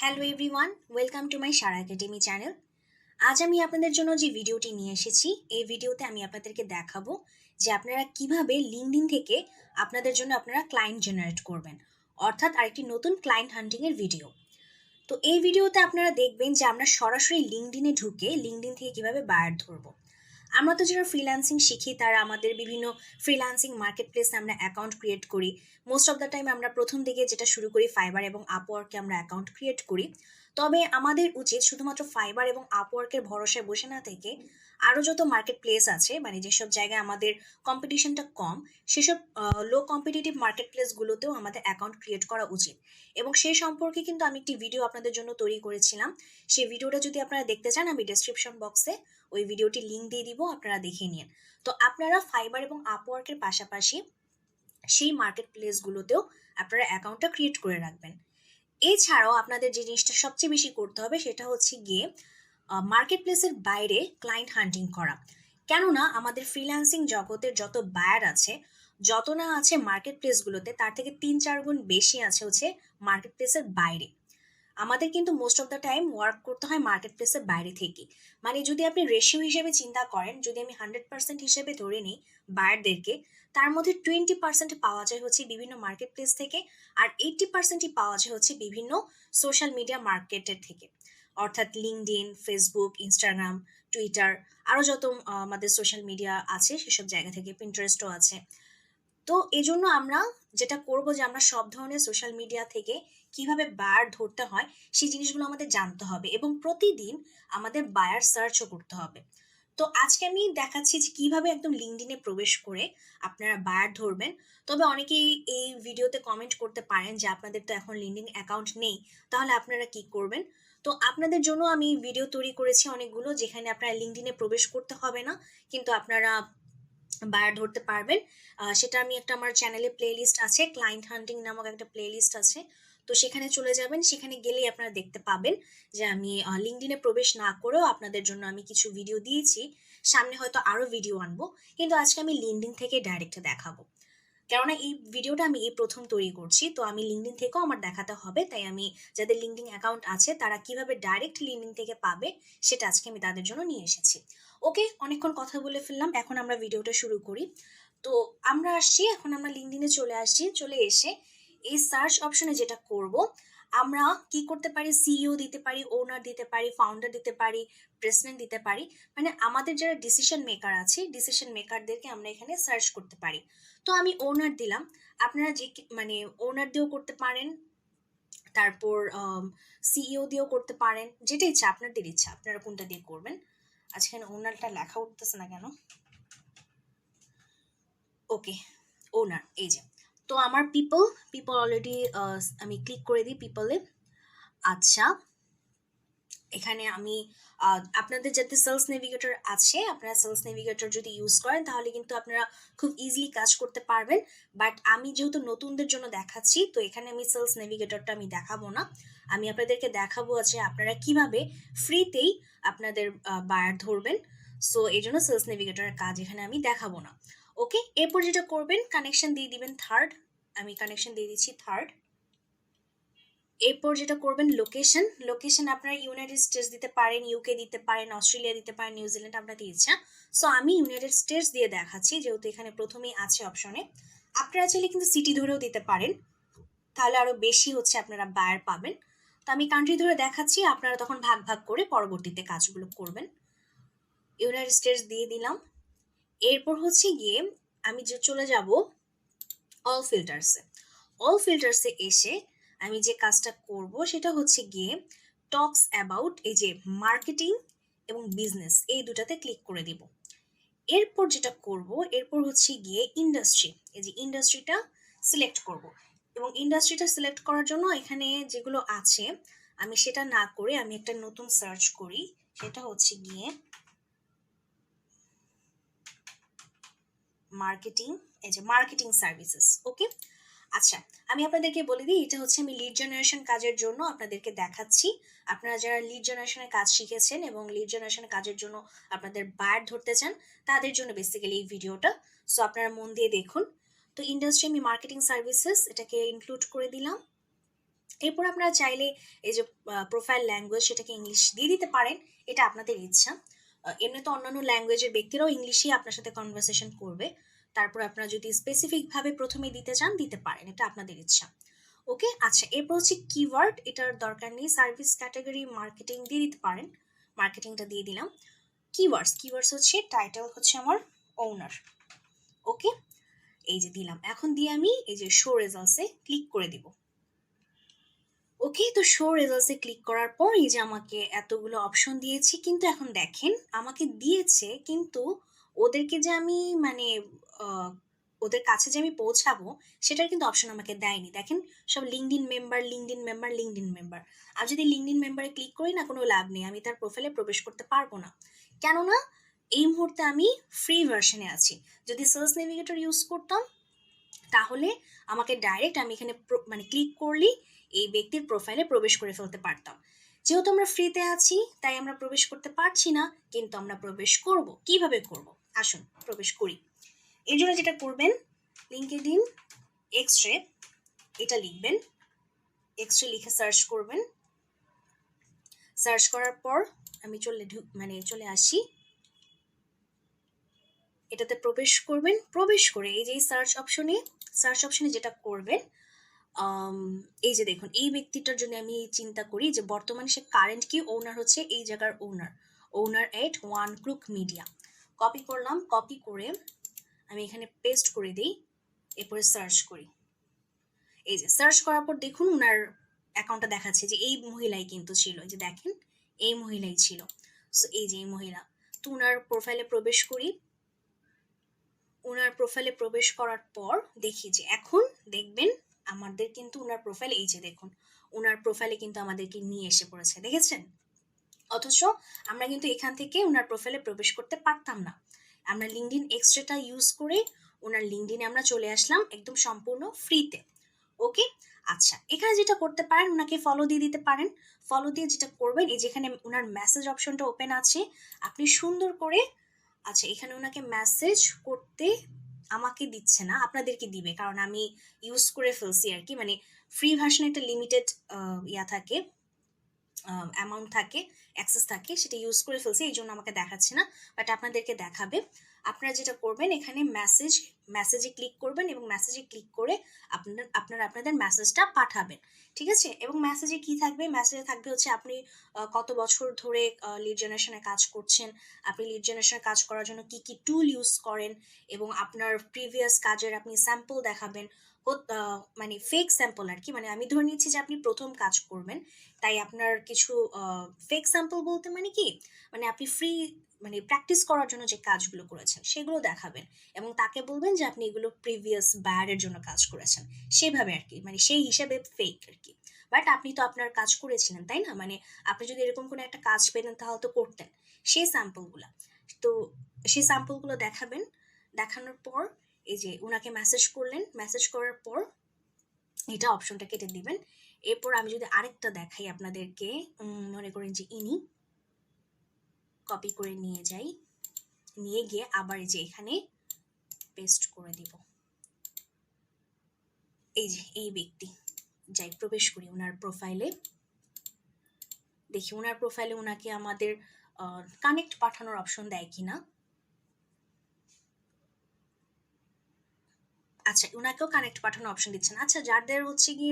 Hello everyone, welcome to my Sara academy channel. আজ আমি আপনাদের জন্য যে ভিডিওটি নিয়ে এসেছি, এই ভিডিওতে আমি আপনাদেরকে দেখাবো যে আপনারা কিভাবে লিঙ্কডইন থেকে আপনাদের জন্য আপনারা ক্লায়েন্ট জেনারেট করবেন, অর্থাৎ আরেকটি নতুন ক্লায়েন্ট হান্টিং এর ভিডিও। তো এই ভিডিওতে আপনারা দেখবেন যে আমরা সরাসরি লিঙ্কডইনে ঢুকে লিঙ্কডইন থেকে কিভাবে বায়ার ধরবো। আমরা তো যারা ফ্রিল্যান্সিং শিখি তারা আমাদের বিভিন্ন ফ্রিল্যান্সিং মার্কেট প্লেসে আমরা অ্যাকাউন্ট ক্রিয়েট করি। মোস্ট অফ দ্য টাইম আমরা প্রথম দিকে যেটা শুরু করি ফাইবার এবং আপওয়ার্কে আমরা অ্যাকাউন্ট ক্রিয়েট করি। তবে আমাদের উচিত শুধুমাত্র ফাইবার এবং আপওয়ার্কের ভরসায় বসে না থেকে আরও যত মার্কেট প্লেস আছে, মানে যেসব জায়গায় আমাদের কম্পিটিশনটা কম, সেসব লো কম্পিটিটিভ মার্কেট প্লেসগুলোতেও আমাদের অ্যাকাউন্ট ক্রিয়েট করা উচিত। এবং সেই সম্পর্কে কিন্তু আমি একটি ভিডিও আপনাদের জন্য তৈরি করেছিলাম। সেই ভিডিওটা যদি আপনারা দেখতে চান, আমি ডেসক্রিপশন বক্সে ওই ভিডিওটি লিঙ্ক দিয়ে দিব, আপনারা দেখে নিন। তো আপনারা ফাইবার এবং আপওয়ার্কের পাশাপাশি সেই মার্কেট প্লেসগুলোতেও আপনারা অ্যাকাউন্টটা ক্রিয়েট করে রাখবেন। এছাড়াও আপনাদের যে জিনিসটা সবচেয়ে বেশি করতে হবে সেটা হচ্ছে গিয়ে মার্কেট প্লেসের বাইরে ক্লায়েন্ট হান্টিং করা। কেননা আমাদের ফ্রিল্যান্সিং জগতের যত বায়ার আছে, যত না আছে মার্কেট প্লেসগুলোতে, তার থেকে ৩-৪ গুণ বেশি আছে হচ্ছে মার্কেট প্লেসের বাইরে। আমাদের কিন্তু most of the time work করতে হয় মার্কেট প্লেসের বাইরে থেকে। মানে যদি আপনি রেশিও হিসেবে চিন্তা করেন, যদি আমি 100% হিসেবে ধরে নিই বায়ারদেরকে, তার মধ্যে 20% পাওয়া যায় হচ্ছে বিভিন্ন মার্কেট প্লেস থেকে, আর 80%ই পাওয়া যায় হচ্ছে বিভিন্ন সোশ্যাল মিডিয়া মার্কেটের থেকে, অর্থাৎ লিঙ্কডইন, ফেসবুক, ইনস্টাগ্রাম, টুইটার, আরও যত আমাদের সোশ্যাল মিডিয়া আছে সেসব জায়গা থেকে, পিন্টারেস্টও আছে। তো এজন্য আমরা যেটা করব যে আমরা সব ধরনের সোশ্যাল মিডিয়া থেকে কিভাবে বায়ার ধরতে হয় সেই জিনিসগুলো আমাদের জানতে হবে, এবং প্রতিদিন আমাদের বায়ার সার্চও করতে হবে। তো আজকে আমি দেখাচ্ছি যে কিভাবে একদম লিঙ্কডইনে প্রবেশ করে আপনারা বায়ার ধরবেন। তবে অনেকেই এই ভিডিওতে কমেন্ট করতে পারেন যে আপনাদের তো এখন লিঙ্কডইন অ্যাকাউন্ট নেই, তাহলে আপনারা কি করবেন। তো আপনাদের জন্য আমি ভিডিও তৈরি করেছি অনেকগুলো, যেখানে আপনারা লিঙ্কডইনে প্রবেশ করতে হবে না, কিন্তু আপনারা বায়ার ধরতে পারবেন। সেটা আমি একটা, আমার চ্যানেলে প্লেলিস্ট আছে, ক্লায়েন্ট হান্টিং নামক একটা প্লেলিস্ট আছে। তো সেখানে চলে যাবেন, সেখানে গেলেই আপনারা দেখতে পাবেন যে আমি লিঙ্কডইনে প্রবেশ না করেও আপনাদের জন্য আমি কিছু ভিডিও দিয়েছি। সামনে হয়তো আরো ভিডিও আনবো, কিন্তু আজকে আমি লিঙ্কডইন থেকে ডাইরেক্ট দেখাবো। কেননা এই ভিডিওটা আমি এই প্রথম তৈরি করছি, তো আমি লিঙ্কডইন থেকেও আমার দেখাতে হবে, তাই আমি যাদের লিঙ্কডইন অ্যাকাউন্ট আছে তারা কিভাবে ডাইরেক্ট লিঙ্কডইন থেকে পাবে সেটা আজকে আমি তাদের জন্য নিয়ে এসেছি। ওকে, অনেকক্ষণ কথা বলে ফেললাম, এখন আমরা ভিডিওটা শুরু করি। তো আমরা আসছি, এখন আমরা লিঙ্কডইনে চলে আসছি। চলে এসে এই সার্চ অপশনে যেটা করব, আমরা কি করতে পারি, সিইও দিতে পারি, ওনার দিতে পারি, ফাউন্ডার দিতে পারি, প্রেসিডেন্ট দিতে পারি। মানে আমাদের যারা ডিসিশন মেকার আছে, ডিসিশন মেকারদেরকে আমরা এখানে সার্চ করতে পারি। তো আমি ওনার দিলাম। আপনারা যে মানে ওনার দিয়েও করতে পারেন, তারপর সিইও দিয়েও করতে পারেন, যেটা ইচ্ছা, আপনাদের ইচ্ছা আপনারা কোনটা দিয়ে করবেন। আজকে এখানে ওনারটা লেখা উঠতেছে না কেন। ওকে, ওনার, এই যে। তো আমার পিপল পিপল অলরেডি আমি ক্লিক করে দিই পিপলে। আচ্ছা, এখানে আমি আপনাদের যাতে সেলস নেভিগেটর আছে, আপনারা সেলস নেভিগেটর যদি ইউজ করেন তাহলে কিন্তু আপনারা খুব ইজিলি কাজ করতে পারবেন। বাট আমি যেহেতু নতুনদের জন্য দেখাচ্ছি, তো এখানে আমি সেলস নেভিগেটরটা আমি দেখাবো না। আমি আপনাদেরকে দেখাবো আছে আপনারা কিভাবে ফ্রিতেই আপনাদের বায়ার ধরবেন। সো এই জন্য সেলস নেভিগেটরের কাজ এখানে আমি দেখাবো না। ওকে, এরপর যেটা করবেন, কানেকশন দিয়ে দিবেন থার্ড। আমি কানেকশন দিয়ে দিচ্ছি থার্ড। এরপর যেটা করবেন, লোকেশন। লোকেশন আপনারা ইউনাইটেড স্টেটস দিতে পারেন, ইউকে দিতে পারেন, অস্ট্রেলিয়া দিতে পারেন, নিউজিল্যান্ড, আপনাদের ইচ্ছা। সো আমি ইউনাইটেড স্টেটস দিয়ে দেখাচ্ছি, যেহেতু এখানে প্রথমেই আছে অপশনে। আপনারা চাইলে কিন্তু সিটি ধরেও দিতে পারেন, তাহলে আরো বেশি হচ্ছে আপনারা বায়ার পাবেন। তো আমি কান্ট্রি ধরে দেখাচ্ছি, আপনারা তখন ভাগ ভাগ করে পরবর্তীতে কাজগুলো করবেন। ইউনাইটেড স্টেটস দিয়ে দিলাম। এরপর হচ্ছে গিয়ে আমি যে চলে যাব অল ফিল্টার্সে। অল ফিল্টার্সে এসে আমি যে কাজটা করব সেটা হচ্ছে গিয়ে টক্স অ্যাবাউট, এই যে মার্কেটিং এবং বিজনেস, এই দুটাতে ক্লিক করে দিব। এরপর যেটা করব, এরপর হচ্ছে গিয়ে ইন্ডাস্ট্রি, এই যে ইন্ডাস্ট্রিটা সিলেক্ট করব। এবং ইন্ডাস্ট্রিটা সিলেক্ট করার জন্য এখানে যেগুলো আছে আমি সেটা না করে আমি একটা নতুন সার্চ করি, সেটা হচ্ছে গিয়ে মার্কেটিং, এই যে মার্কেটিং সার্ভিসেস। ওকে, আচ্ছা, আমি আপনাদেরকে বলে দিই, এটা হচ্ছে আমি লিড জেনারেশন কাজের জন্য আপনাদেরকে দেখাচ্ছি। আপনারা যারা লিড জেনারেশনের কাজ শিখেছেন এবং লিড জেনারেশনের কাজের জন্য আপনাদের বায়ার ধরতে চান, তাদের জন্য বেসিক্যালি এই ভিডিওটা। সো আপনারা মন দিয়ে দেখুন। তো ইন্ডাস্ট্রি আমি মার্কেটিং সার্ভিসেস এটাকে ইনক্লুড করে দিলাম। এরপর আপনারা চাইলে এই যে প্রোফাইল ল্যাঙ্গুয়েজ সেটাকে ইংলিশ দিয়ে দিতে পারেন, এটা আপনাদের ইচ্ছা। এমনি তো অন্যান্য ল্যাঙ্গুয়েজের ব্যক্তিরাও ইংলিশেই আপনার সাথে কনভারসেশন করবে। তারপর আপনারা যদি স্পেসিফিক ভাবে প্রথমে দিতে চান দিতে পারেন, এটা আপনাদের ইচ্ছা। ওকে, আচ্ছা, এরপর হচ্ছে কিওয়ার্ড, এটার দরকার নেই। সার্ভিস ক্যাটাগরি মার্কেটিং দিয়ে দিতে পারেন, মার্কেটিংটা দিয়ে দিলাম। কিওয়ার্ডস হচ্ছে টাইটেল হচ্ছে আমার ওনার। ওকে, এই যে দিলাম। এখন দিয়ে আমি এই যে শো রেজাল্টসে ক্লিক করে দিব। ওকে, তো শো রেজাল্টসে ক্লিক করার পর এই যে আমাকে এতগুলো অপশন দিয়েছি, কিন্তু এখন দেখেন আমাকে দিয়েছে, কিন্তু ওদেরকে যে আমি মানে আহ, ওদের কাছে যে আমি পৌঁছাবো সেটার কিন্তু অপশন আমাকে দেয়নি। দেখেন সব LinkedIn member, LinkedIn member, LinkedIn member. আমি যদি লিঙ্কডইন মেম্বারে ক্লিক করি না, কোনো লাভ নেই, আমি তার প্রোফাইলে প্রবেশ করতে পারবো না। কেননা এই মুহূর্তে আমি ফ্রি ভার্সনে আছি। যদি সার্চ নেভিগেটর ইউজ করতাম তাহলে আমাকে ডাইরেক্ট আমি এখানে মানে ক্লিক করলেই এই ব্যক্তির প্রোফাইলে প্রবেশ করে ফেলতে পারতাম। যেহেতু আমরা ফ্রিতে আছি তাই আমরা প্রবেশ করতে পারছি না, কিন্তু আমরা প্রবেশ করব। কিভাবে করব? আসুন প্রবেশ করি। এর জন্য যেটা করবেন, লিঙ্কডইন এক্সরে এটা লিখবেন, এক্সরে লিখে সার্চ করবেন। সার্চ করার পর আমি চলে আসি, এটাতে প্রবেশ করবেন। প্রবেশ করে এই যে সার্চ অপশনে যেটা করবেন, এই যে দেখুন এই ব্যক্তিটার জন্য আমি চিন্তা করি যে বর্তমানে সে কারেন্ট কি ওনার হচ্ছে এই জায়গার ওনার এট ওয়ান ক্রুক মিডিয়া। কপি করলাম, কপি করে আমি এখানে পেস্ট করে দিই, এরপরে সার্চ করি। এই যে সার্চ করার পর দেখুন ওনার অ্যাকাউন্টটা দেখাচ্ছে যে এই মহিলাই কিন্তু ছিল, এই যে দেখেন এই মহিলাই ছিল। সো এই যে এই মহিলা, তো ওনার প্রোফাইলে প্রবেশ করি। ওনার প্রোফাইলে প্রবেশ করার পর দেখি যে এখন দেখবেন আমাদের কিন্তু ওনার প্রোফাইল, এই যে দেখুন ওনার প্রোফাইলে কিন্তু আমাদেরকে নিয়ে এসে পড়েছে, দেখেছেন? অথচ আমরা কিন্তু এখান থেকে ওনার প্রোফাইলে প্রবেশ করতে পারতাম না। আমরা লিঙ্কডইন এক্সট্রাটা ইউজ করে ওনার লিঙ্কডইনে আমরা চলে আসলাম একদম সম্পূর্ণ ফ্রিতে। ওকে, আচ্ছা, এখানে যেটা করতে পারেন ওনাকে ফলো দিয়ে দিতে পারেন। ফলো দিয়ে যেটা করবেন, এই যেখানে ওনার মেসেজ অপশনটা ওপেন আছে, আপনি সুন্দর করে, আচ্ছা এখানে ওনাকে মেসেজ করতে আমাকে দিচ্ছে না, আপনাদেরকে দিবে, কারণ আমি ইউজ করে ফেলছি আর কি। মানে ফ্রি ভার্সনে একটা লিমিটেড ইয়া থাকে, অ্যামাউন্ট থাকে, অ্যাক্সেস থাকে, সেটা ইউজ করে ফেলছি, এই জন্য আমাকে দেখাচ্ছে না, বাট আপনাদেরকে দেখাবে। আপনারা যেটা করবেন এখানে মেসেজে ক্লিক করবেন এবং মেসেজে ক্লিক করে আপনাদের মেসেজটা পাঠাবেন, ঠিক আছে? এবং মেসেজে কি থাকবে? মেসেজে থাকবে হচ্ছে আপনি কত বছর ধরে লিড জেনারেশনে কাজ করছেন, আপনি লিড জেনারেশনে কাজ করার জন্য কি কি টুল ইউজ করেন, এবং আপনার প্রিভিয়াস কাজের আপনি স্যাম্পল দেখাবেন। মানে ফেক স্যাম্পল আর কি, মানে আমি ধরে নিচ্ছি যে আপনি প্রথম কাজ করবেন, তাই আপনার কিছু ফেক স্যাম্পল বলতে মানে কি, মানে আপনি মানে প্র্যাকটিস করার জন্য যে কাজগুলো করেছেন সেগুলো দেখাবেন, এবং তাকে বলবেন যে আপনি এগুলো প্রিভিয়াস বায়ারের জন্য কাজ করেছেন, সেভাবে আর কি, মানে সেই হিসাবে ফেক আর কি। বাট আপনি তো আপনার কাজ করেছিলেন, তাই না? মানে আপনি যদি এরকম কোনো একটা কাজ পেতেন তাহলে তো করতেন। সেই স্যাম্পলগুলো, তো সেই স্যাম্পলগুলো দেখাবেন। দেখানোর পর এই যে ওনাকে মেসেজ করলেন, মেসেজ করার পর এটা অপশনটা কেটে দিবেন। এরপর আমি যদি আরেকটা দেখাই আপনাদেরকে, মনে করেন যে ইনি, কপি করে নিয়ে যাই, নিয়ে গিয়ে আবার এই যে এখানে পেস্ট করে দিব। এই যে এই ব্যক্তি, যাই প্রবেশ করি ওনার প্রোফাইলে, দেখি ওনার প্রোফাইলে ওনাকে আমাদের কানেক্ট পাঠানোর অপশন দেয় কিনা। আচ্ছা, ওনাকেও কানেক্ট পাঠানো অপশন দিচ্ছেন। আচ্ছা, যাদের হচ্ছে কি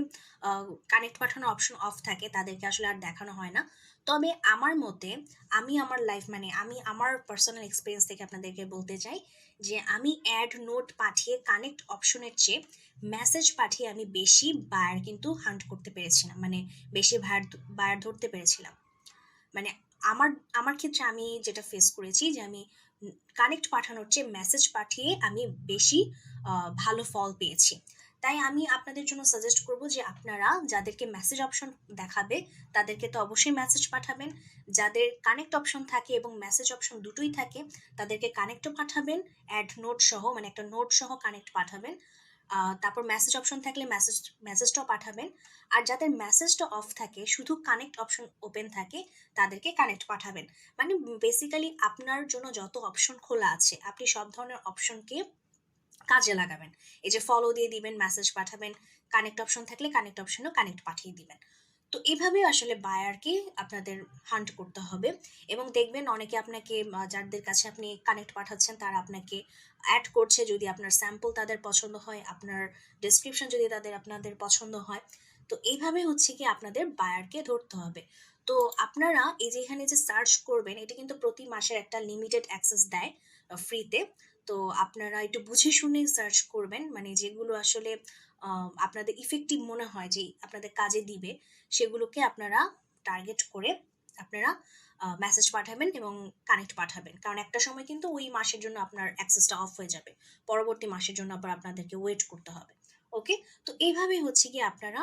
কানেক্ট পাঠানো অপশন অফ থাকে তাদেরকে আসলে আর দেখানো হয় না। তবে আমার মতে, আমি আমার লাইফ মানে আমি আমার পার্সোনাল এক্সপিরিয়েন্স থেকে আপনাদেরকে বলতে চাই যে আমি অ্যাড নোট পাঠিয়ে কানেক্ট অপশনের চেয়ে মেসেজ পাঠিয়ে আমি বেশি বায়ার কিন্তু হান্ট করতে পেরেছিলাম, মানে বেশি বায়ার ধরতে পেরেছিলাম। মানে আমার আমার ক্ষেত্রে আমি যেটা ফেস করেছি যে আমি কানেক্ট পাঠানোর চেয়ে মেসেজ পাঠিয়ে আমি বেশি ভালো ফল পেয়েছি। তাই আমি আপনাদের জন্য সাজেস্ট করব যে আপনারা যাদেরকে মেসেজ অপশন দেখাবে তাদেরকে তো অবশ্যই মেসেজ পাঠাবেন। যাদের কানেক্ট অপশন থাকে এবং মেসেজ অপশন দুটোই থাকে তাদেরকে কানেক্টও পাঠাবেন, অ্যাড নোট সহ, মানে একটা নোট সহ কানেক্ট পাঠাবেন। তারপর মেসেজ অপশন থাকলে মেসেজটাও পাঠাবেন। আর যাদের মেসেজটা অফ থাকে, শুধু কানেক্ট অপশন ওপেন থাকে, তাদেরকে কানেক্ট পাঠাবেন। মানে বেসিক্যালি আপনার জন্য যত অপশন খোলা আছে আপনি সব ধরনের অপশনকে কাজে লাগাবেন। এই যে ফলো দিয়ে দিবেন, মেসেজ পাঠাবেন, কানেক্ট অপশন থাকলে কানেক্ট অপশনেও কানেক্ট পাঠিয়ে দিবেন। তো এভাবে আসলে বায়ারকে আপনাদের হান্ট করতে হবে। এবং দেখবেন অনেকে আপনাকে যাদের কাছে আপনি কানেক্ট পাঠাচ্ছেন তারা আপনাকে অ্যাড করছে, যদি আপনার স্যাম্পল তাদের পছন্দ হয়, আপনার ডেসক্রিপশন যদি আপনাদের পছন্দ হয়। তো এইভাবে হচ্ছে কি আপনাদের বায়ারকে ধরতে হবে। তো আপনারা এই যে এখানে যে সার্চ করবেন, এটা কিন্তু প্রতি মাসের একটা লিমিটেড অ্যাক্সেস দেয় ফ্রিতে। তো আপনারা একটু বুঝে শুনে সার্চ করবেন, মানে যেগুলো আসলে আপনাদের ইফেক্টিভ মনে হয় যে আপনাদের কাজে দিবে, সেগুলোকে আপনারা টার্গেট করে আপনারা মেসেজ পাঠাবেন এবং কানেক্ট পাঠাবেন। কারণ একটা সময় কিন্তু ওই মাসের জন্য আপনার অ্যাক্সেসটা অফ হয়ে যাবে, পরবর্তী মাসের জন্য আবার আপনাদেরকে ওয়েট করতে হবে। ওকে, তো এইভাবে হচ্ছে কি আপনারা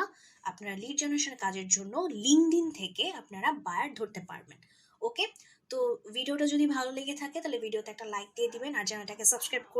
আপনারা লিড জেনারেশন কাজের জন্য লিঙ্কডইন থেকে আপনারা বায়ার ধরতে পারবেন। ওকে, তো ভিডিওটা যদি ভালো লেগে থাকে তাহলে ভিডিওতে একটা লাইক দিয়ে দিবেন, আর চ্যানেলটাকে সাবস্ক্রাইব করবেন।